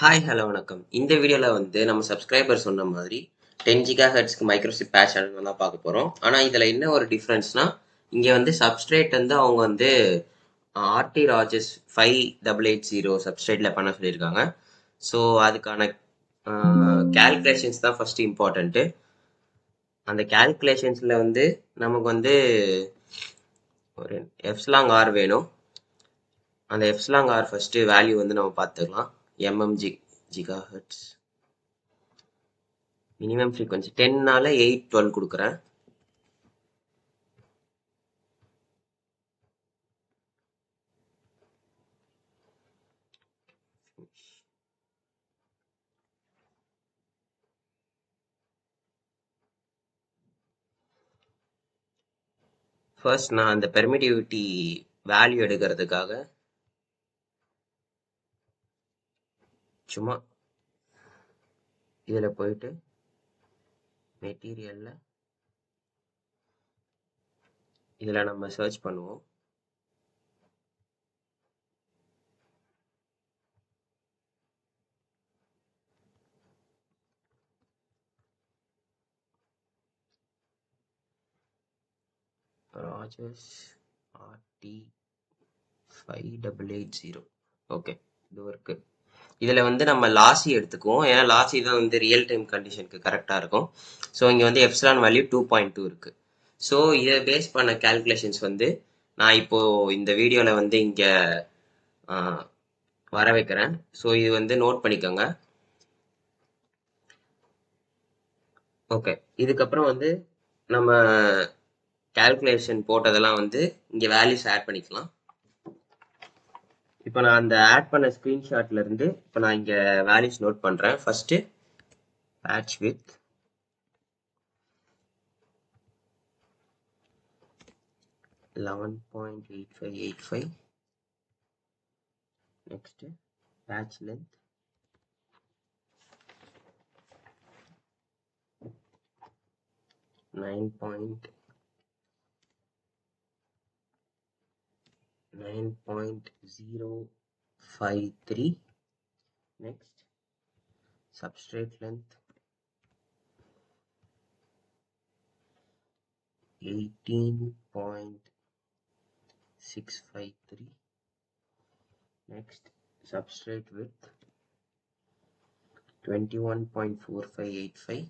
Hi hello வணக்கம். இந்த வீடியோவில் வந்து நம்ம சப்ஸ்கிரைபர் சொன்ன மாதிரி 10 GHz மைக்ரோஸ்ட்ரிப் பேட்ச் சேனல் தான் பார்க்க போகிறோம். ஆனால் இதில் என்ன ஒரு டிஃப்ரென்ஸ்னா, இங்கே வந்து சப்ஸ்ட்ரேட் வந்து அவங்க வந்து ஆர்டி ராஜஸ் 5880 சப்ஸ்ட்ரேட்டில் பண்ண சொல்லியிருக்காங்க. ஸோ அதுக்கான கேல்குலேஷன்ஸ் தான் ஃபஸ்ட்டு இம்பார்ட்டண்ட்டு. அந்த கேல்குலேஷன்ஸில் வந்து நமக்கு வந்து ஒரு எஃப்ஸ்லாங் ஆர் வேணும். அந்த எஃப்ஸ்லாங் ஆர் ஃபஸ்ட்டு வேல்யூ வந்து நம்ம பார்த்துக்கலாம். GHz மினிமம் ஃப்ரீக்வன்சி 10னால 812 கொடுக்குறேன். ஃபர்ஸ்ட் நான் அந்த பெர்மிட்டிவிட்டி வேல்யூ எடுக்கிறதுக்காக சும்மா இதில் போயிட்டு மெட்டீரியலில் இதில் நம்ம சர்ச் பண்ணுவோம். ராஜஸ் RT 5880. ஓகே, இது இருக்கு. இதில் வந்து நம்ம லாசி எடுத்துக்குவோம். ஏன்னா லாசி தான் வந்து ரியல் டைம் கண்டிஷனுக்கு கரெக்டாக இருக்கும். ஸோ இங்கே வந்து எப்சிலான் வேல்யூ 2.2 இருக்கு. ஸோ இதை பேஸ் பண்ண கேல்குலேஷன்ஸ் வந்து நான் இப்போ இந்த வீடியோவில் வந்து இங்கே வர வைக்கிறேன். ஸோ இது வந்து நோட் பண்ணிக்கோங்க. ஓகே, இதுக்கப்புறம் வந்து நம்ம கால்குலேஷன் போட்டதெல்லாம் வந்து இங்கே வேல்யூஸ் ஆட் பண்ணிக்கலாம். இப்போ நான் அந்த ஆட் பண்ண ஸ்க்ரீன்ஷாட்ல இருந்து இப்போ நான் இங்கே வேல்யூஸ் நோட் பண்ணுறேன். First patch with 11.8585. Next patch length 9.053. next substrate length 18.653. next substrate width 21.4585.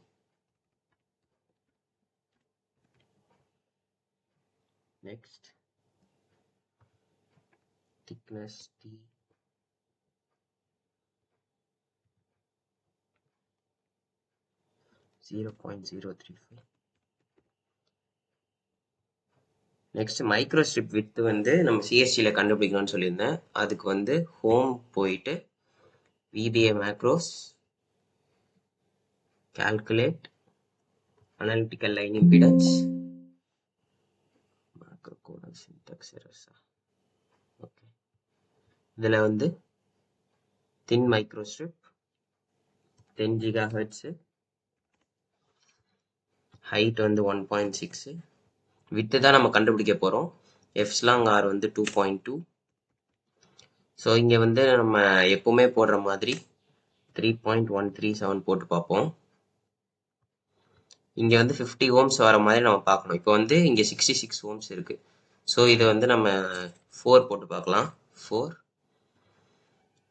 next thickness T 0.035. Next microstrip with வந்து நம்ம சிஎஸ்டியில் கண்டுபிடிக்கணும்னு சொல்லியிருந்தேன். அதுக்கு வந்து ஹோம் போயிட்டு VBA macros calculate analytical line impedance macro code syntax errors. Okay, இதில் வந்து தின் microstrip 10 GHz, height வந்து 1.6, with தான் நம்ம கண்டுபிடிக்க போகிறோம். எஃப்ஸ்லாங் ஆர் வந்து 2.2. ஸோ இங்கே வந்து நம்ம எப்பவுமே போடுற மாதிரி 3.137 போட்டு பார்ப்போம். இங்கே வந்து 50 ohms வர மாதிரி நம்ம பார்க்கணும். இப்போ வந்து இங்கே 66 ohms இருக்குது. ஸோ இதை வந்து நம்ம 4 போட்டு பார்க்கலாம். 4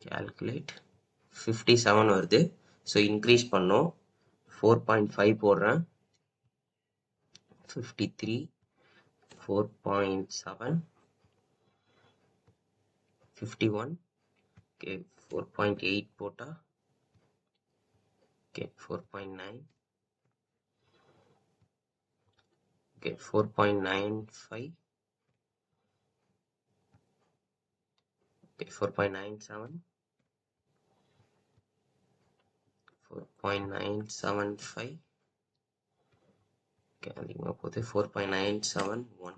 calculate 57 வருது. ஸோ இன்க்ரீஸ் பண்ணோம். 4.5 போடுறேன். 53 4.7 51. ஓகே, 4.8 போட்டா ஓகே 4.9. ஓகே 4.95. ஓகே 4.97. 4.975. ஓகே, அதிகமாக போகுது. 4.971.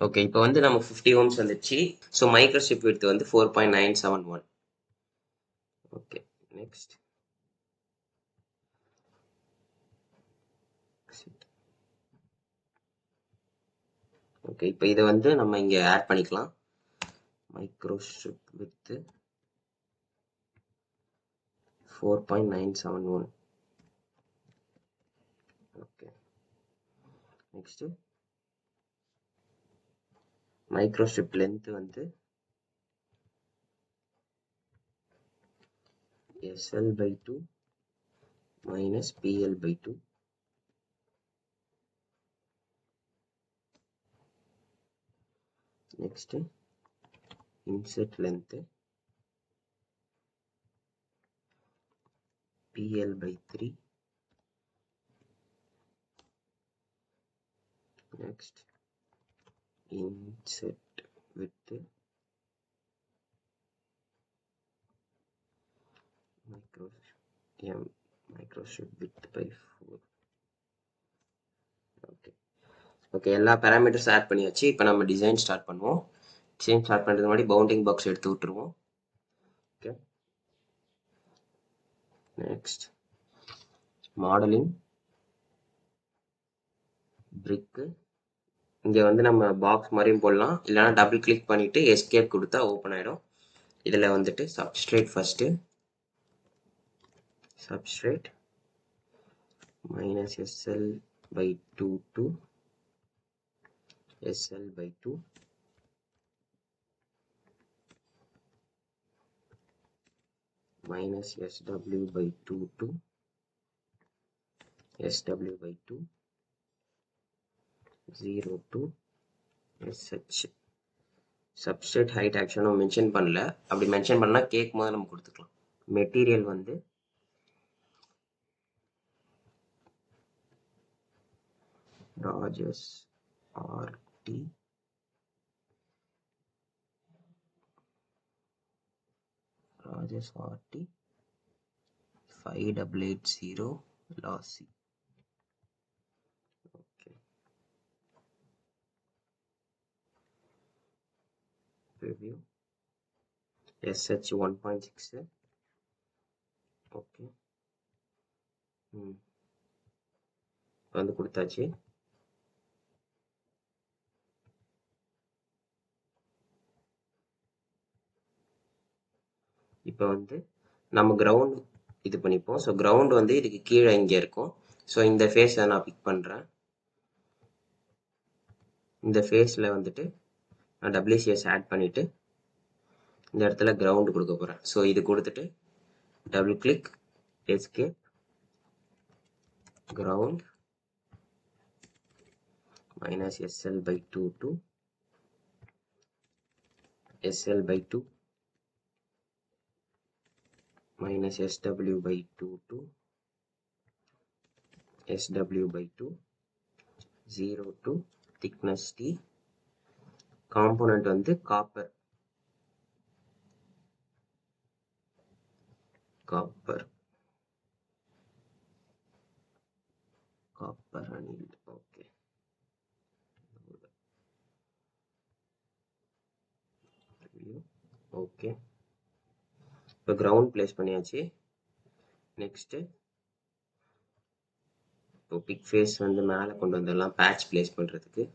ஓகே, இப்போ வந்து நமக்கு 50 ohms வந்துச்சு. ஸோ மைக்ரோஸ்ட்ரிப் விட்த் வந்து 4.971. ஓகே, நெக்ஸ்ட் ஓகே, இப்போ இதை வந்து நம்ம இங்கே ஆட் பண்ணிக்கலாம். Microstrip with 4.971. Okay, next microstrip length வந்து SL/2 minus PL/2. Next, inset length PL/3. Next, inset width microstrip width by 4. Okay, எல்லா பேராமீட்டர்ஸ் ஆட் பண்ணியாச்சு. இப்போ நம்ம டிசைன் ஸ்டார்ட் பண்ணுவோம். டிசைன் ஸ்டார்ட் பண்ணுறதுக்கு முன்னாடி பவுண்டிங் பாக்ஸ் எடுத்து விட்டுருவோம். Okay, next modelling brick. இங்கே வந்து நம்ம பாக்ஸ் மாதிரியும் போடலாம், இல்லைனா டபுள் கிளிக் பண்ணிவிட்டு எஸ்கேப் கொடுத்தா ஓப்பன் ஆகிடும். இதில் வந்துட்டு substrate first, substrate minus SL/2 to SL/2 minus SW/2 to SW/2 0 to SH. substrate height ஆக்சுவலாக மென்ஷன் பண்ணல, அப்படி மென்ஷன் பண்ணால் கேட்கும் போது நம்ம கொடுத்துக்கலாம். மெட்டீரியல் வந்து Rogers RT 5880 lossy. Okay, preview SH 1.6. Okay, வந்து கொடுத்தாச்சு. இப்போ வந்து நம்ம கிரவுண்ட் இது பண்ணிப்போம். ஸோ கிரவுண்ட் வந்து இதுக்கு கீழே இங்கே இருக்கும். ஸோ இந்த ஃபேஸை நான் பிக் பண்ணுறேன். இந்த ஃபேஸில் வந்துட்டு நான் WCS ஆட் பண்ணிவிட்டு இந்த இடத்துல கிரவுண்டு கொடுக்க போகிறேன். ஸோ இது கொடுத்துட்டு double click escape ground minus SL/2 to SL/2 minus SW/2 to SW/2 0 to thickness T. Component வந்து காப்பர் அணில். ஓகே, ஓகே, இப்போ கிரவுண்ட் பிளேஸ் பண்ணியாச்சு. நெக்ஸ்ட் இப்போ பிக் ஃபேஸ் வந்து மேலே கொண்டு வந்துடலாம் பேட்ச் பிளேஸ் பண்ணுறதுக்கு.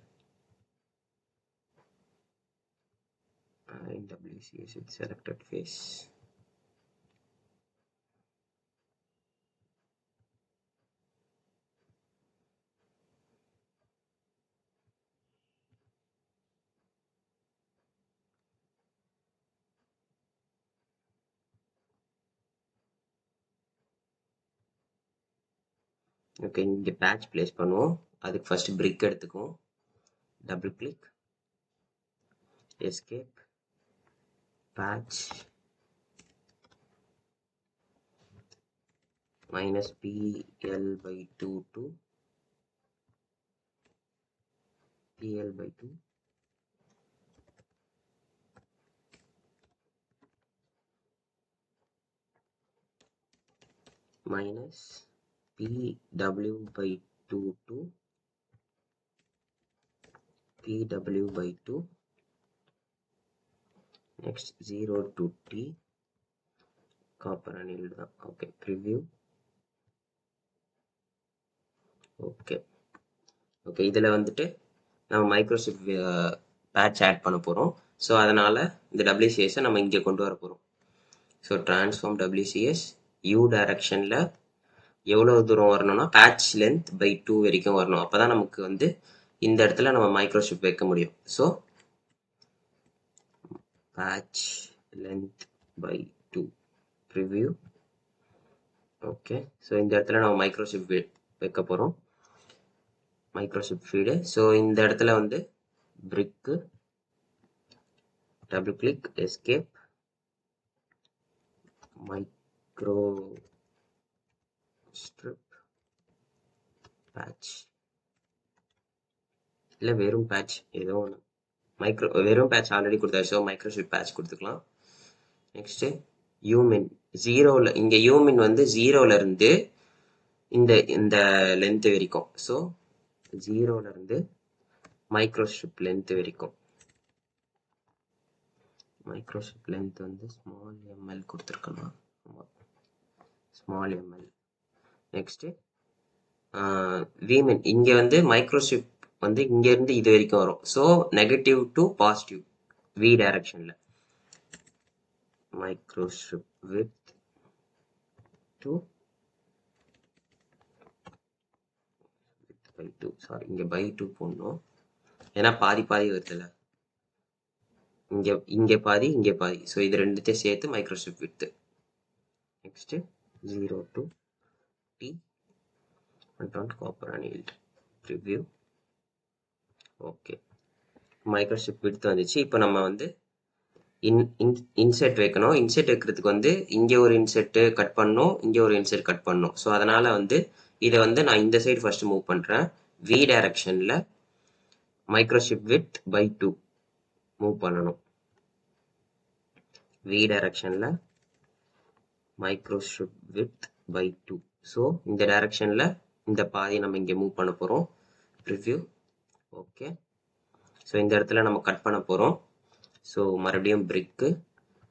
WCS with selected face. Okay, இங்கே பேட்ச் பிளேஸ் பண்ணுவோம். அதுக்கு ஃபர்ஸ்ட் பிரிக் எடுத்துக்குவோம். Double click escape patch minus PL/2 to PL/2 minus PW/2 to PW/2. Next 0 to T copper அணில் தான். Okay, preview. ஓகே, இதில் வந்துட்டு நம்ம மைக்ரோஸ்ட்ரிப் பேட்ச் ஆட் பண்ண போகிறோம். ஸோ அதனால் இந்த WCS நம்ம இங்கே கொண்டு வர போகிறோம். ஸோ ட்ரான்ஸ்ஃபார்ம் WCS யூ டைரக்ஷனில் எவ்வளோ தூரம் வரணும்னா பேட்ச் லென்த் பை 2 வரைக்கும் வரணும். அப்போ தான் நமக்கு வந்து இந்த இடத்துல நம்ம மைக்ரோஸ்ட்ரிப் வைக்க முடியும். So patch length by 2 preview. Okay, so இந்த இடத்துல நம்ம மைக்ரோஸ்ட்ரிப் வைக்க போகிறோம், மைக்ரோஸ்ட்ரிப் ஃபீடு. ஸோ இந்த இடத்துல வந்து பிரிக்கு, double click, escape, micro strip patch, இல்லை வெறும் பேட்ச் ஏதோ ஒன்று, வெறும் பேட்ச் ஆல்ரெடி கொடுத்தாச்சு. ஸோ மைக்ரோஸ்ட்ரிப் பேட்ச் கொடுத்துக்கலாம். நெக்ஸ்ட்டு யூமின் ஜீரோவில், இங்கே யூமின் வந்து ஜீரோவிலேருந்து இந்த லென்த்து வரைக்கும். ஸோ ஜீரோவிலேருந்து மைக்ரோஸ்ட்ரிப் லென்த்து வரைக்கும். மைக்ரோஸ்ட்ரிப் லென்த் வந்து ஸ்மால் எம்எல் கொடுத்துருக்கணும். Small ML. நெக்ஸ்ட்டு விமின், இங்கே வந்து மைக்ரோஸ்ட்ரிப் வந்து இங்கேருந்து இது வரைக்கும் வரும். So negative to positive V டைரக்ஷனில் microstrip width by 2. Sorry, இங்கே பை 2 போடணும், ஏன்னா பாதி பாதி வருதுல்ல, இங்கே பாதி இங்கே பாதி. ஸோ இது ரெண்டுத்தையும் சேர்த்து microstrip width. Next 0 to T copper annealed preview. Okay, microstrip width வந்துச்சு. இப்போ நம்ம வந்து இன்செர்ட் வைக்கணும். இன்செர்ட் வைக்கிறதுக்கு வந்து இங்கே ஒரு இன்செர்ட் கட் பண்ணணும், இங்கே ஒரு இன்செர்ட் கட் பண்ணணும். ஸோ அதனால் வந்து இதை வந்து நான் இந்த சைடு ஃபஸ்ட்டு மூவ் பண்ணுறேன். வி டைரக்ஷனில் மைக்ரோஸ்ட்ரிப் வித் பை 2 மூவ் பண்ணணும். வி டைரக்ஷனில் மைக்ரோஸ்ட்ரிப் வித் பை 2. ஸோ இந்த டைரக்ஷனில் இந்த பாதி நம்ம இங்கே மூவ் பண்ண போகிறோம். ப்ரிவ்யூ. ஓகே, ஸோ இந்த இடத்துல நம்ம கட் பண்ண போகிறோம். ஸோ மறுபடியும் brick,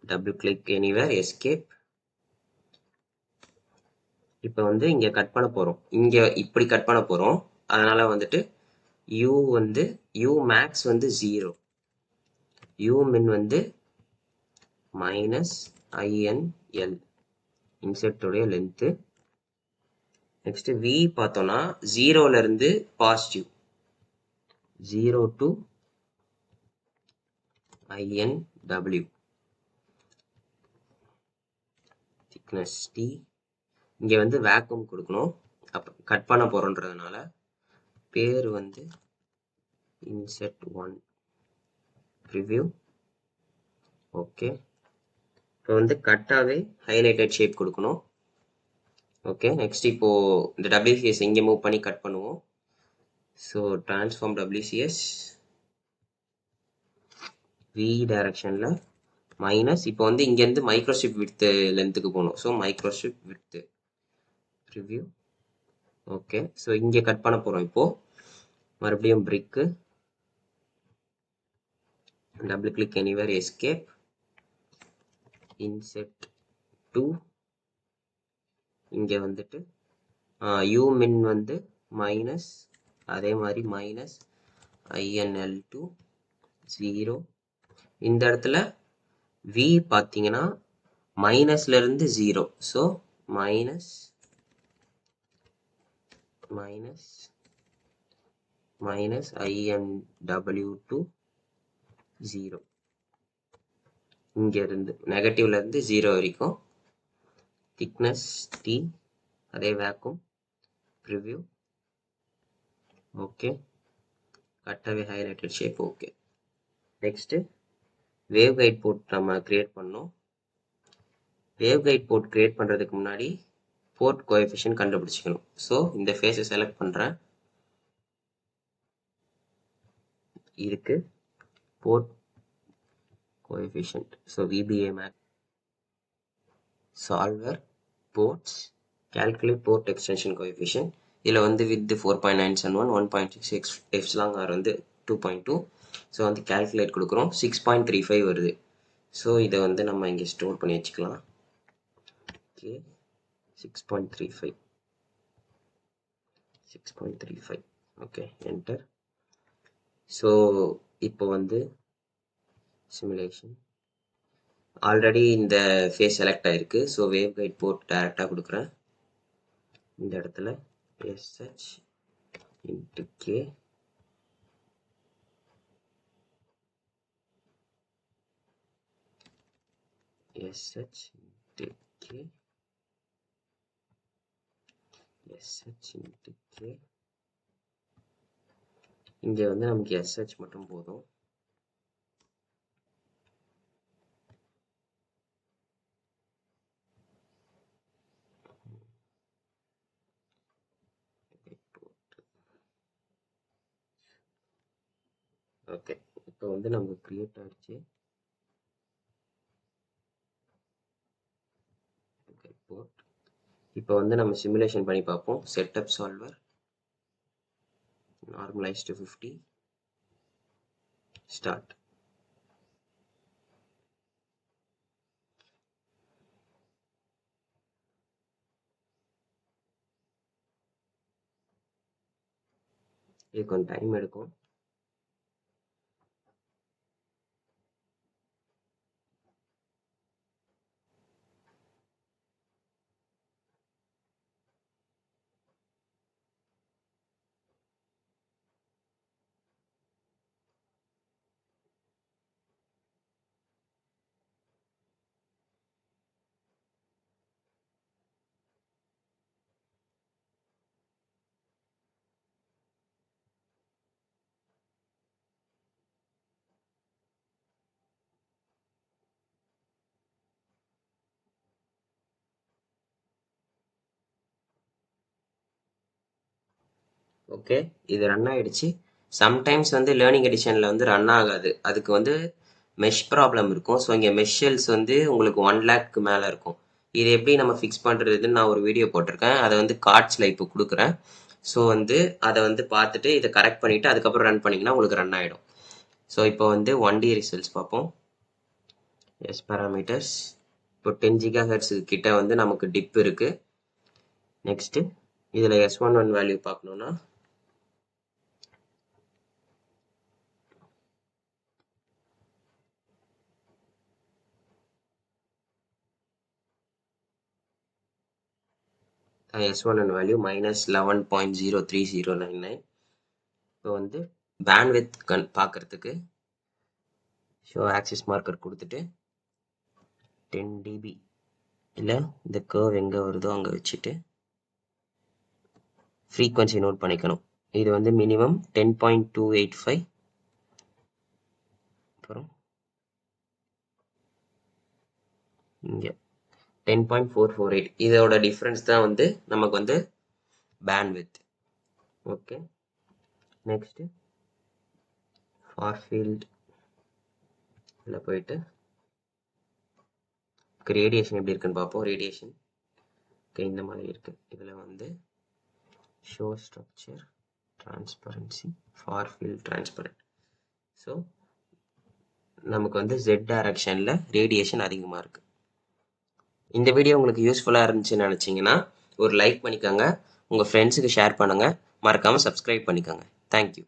double click, anywhere, escape. இப்போ வந்து இங்கே கட் பண்ண போகிறோம், இங்கே இப்படி கட் பண்ண போகிறோம். அதனால் வந்துட்டு யூ வந்து யூ மேக்ஸ் வந்து 0, யூ மின் வந்து -INL இன்செர்ட்டோடைய லென்த்து. நெக்ஸ்ட் வி பார்த்தோம்னா ஜீரோலேருந்து positive, 0 to INW, thickness T. இங்கே வந்து வேக்யூம் கொடுக்கணும், அப்போ கட் பண்ண போகிறோன்றதுனால பேர் வந்து இன்செர்ட் 1 ப்ரிவ்யூ. ஓகே, இப்போ வந்து கட்டாகவே ஹைலைட்டட் ஷேப் கொடுக்கணும். ஓகே, நெக்ஸ்ட் இப்போது இந்த WCS இங்கே மூவ் பண்ணி கட் பண்ணுவோம். ஸோ ட்ரான்ஸ்ஃபார்ம் WCS V டைரக்ஷனில் மைனஸ், இப்போ வந்து இங்கேருந்து மைக்ரோஸ்ட்ரிப் வித்து லென்த்துக்கு போகணும். So microstrip width preview. Okay, so இங்கே கட் பண்ண போகிறோம். இப்போது மறுபடியும் brick, double click, anywhere, escape, insert 2. இங்கே வந்துட்டு யூ மின் வந்து மைனஸ், அதே மாதிரி -INL2 0. இந்த இடத்துல V பார்த்தீங்கன்னா மைனஸ்லேருந்து 0. So -INW2 0. இங்கேருந்து நெகட்டிவ்லேருந்து 0 வரைக்கும். திக்னஸ் T, அதே வேக்கும், ப்ரிவ்யூ. ஓகே, கட்டாகவே highlighted shape. Okay, next waveguide port நம்ம கிரியேட் பண்ணோம். வேவ் கைட் போர்ட் கிரியேட் பண்ணுறதுக்கு முன்னாடி போர்ட் கோஎஃபிஷியன்ட் கண்டுபிடிச்சிக்கணும். ஸோ இந்த ஃபேஸை செலக்ட் பண்ணுறேன். இதுக்கு port coefficient, so VBA make solver ports calculate port extension coefficient. இதில் வந்து வித் 4.971, 1.6 எஃப்ஸ்லாங் ஆர் வந்து 2.2. ஸோ வந்து calculate கொடுக்குறோம், 6.35 வருது. ஸோ இதை வந்து நம்ம இங்கே ஸ்டோர் பண்ணி வச்சுக்கலாம். ஓகே, 6.35. Okay, enter. ஸோ இப்போ வந்து சிமுலேஷன் ஆல்ரெடி இந்த ஃபேஸ் செலக்ட் ஆயிருக்கு. ஸோ வேவ் கைட் போர்ட் டைரெக்டாக கொடுக்குறேன். இந்த இடத்துல SH into K SH into K SH into K. இங்கே வந்து நமக்கு SH மட்டும் போதும். ஓகே, இப்போ வந்து நமக்கு கிரியேட் ஆயிடுச்சு. போர்ட் இப்போ வந்து நம்ம சிமுலேஷன் பண்ணி பார்ப்போம். Setup solver normalise to 50 start. இது கொஞ்சம் டைம் எடுக்கும். ஓகே, இது ரன் ஆயிடுச்சு. சம்டைம்ஸ் வந்து லேர்னிங் எடிஷனில் வந்து ரன் ஆகாது. அதுக்கு வந்து மெஷ் ப்ராப்ளம் இருக்கும். ஸோ இங்கே மெஷ் ஷெல்ஸ் வந்து உங்களுக்கு 1 லேக்கு மேலே இருக்கும். இது எப்படி நம்ம ஃபிக்ஸ் பண்ணுறதுன்னு நான் ஒரு வீடியோ போட்டிருக்கேன். அதை வந்து கார்ட்ஸில் இப்போ கொடுக்குறேன். ஸோ வந்து அதை வந்து பார்த்துட்டு இதை கரெக்ட் பண்ணிவிட்டு அதுக்கப்புறம் ரன் பண்ணிங்கன்னா உங்களுக்கு ரன் ஆகிடும். ஸோ இப்போ வந்து 1D ரிசல்ட்ஸ் பார்ப்போம். எஸ் பேராமீட்டர்ஸ் இப்போ 10 GHz கிட்ட வந்து நமக்கு டிப் இருக்குது. நெக்ஸ்ட்டு இதில் S11 வேல்யூ பார்க்கணுன்னா S11 வேல்யூ -11.03099. இப்போ வந்து பேண்ட்வித் பார்க்கறதுக்கு ஷோ ஆக்சிஸ் மார்க்கர் கொடுத்துட்டு 10 dB இல்லை இந்த கர்வ் எங்கே வருதோ அங்கே வச்சுட்டு ஃப்ரீக்வன்சி நோட் பண்ணிக்கணும். இது வந்து மினிமம் 10.285. அப்புறம் இங்கே 10.448. இதோட டிஃப்ரென்ஸ் தான் வந்து நமக்கு வந்து bandwidth. Okay, next far field இதில் போயிட்டு ரேடியேஷன் எப்படி இருக்குன்னு பார்ப்போம். ரேடியேஷன் இந்த மாதிரி இருக்குது. இதில் வந்து show structure transparency far field transparent. So நமக்கு வந்து Z டைரக்ஷனில் ரேடியேஷன் அதிகமாக இருக்குது. இந்த வீடியோ உங்களுக்கு யூஸ்ஃபுல்லாக இருந்துச்சுன்னு நினச்சிங்கன்னா ஒரு லைக் பண்ணிக்கோங்க, உங்கள் ஃப்ரெண்ட்ஸுக்கு ஷேர் பண்ணுங்கள், மறக்காமல் சப்ஸ்கிரைப் பண்ணிக்கோங்க. தேங்க்யூ.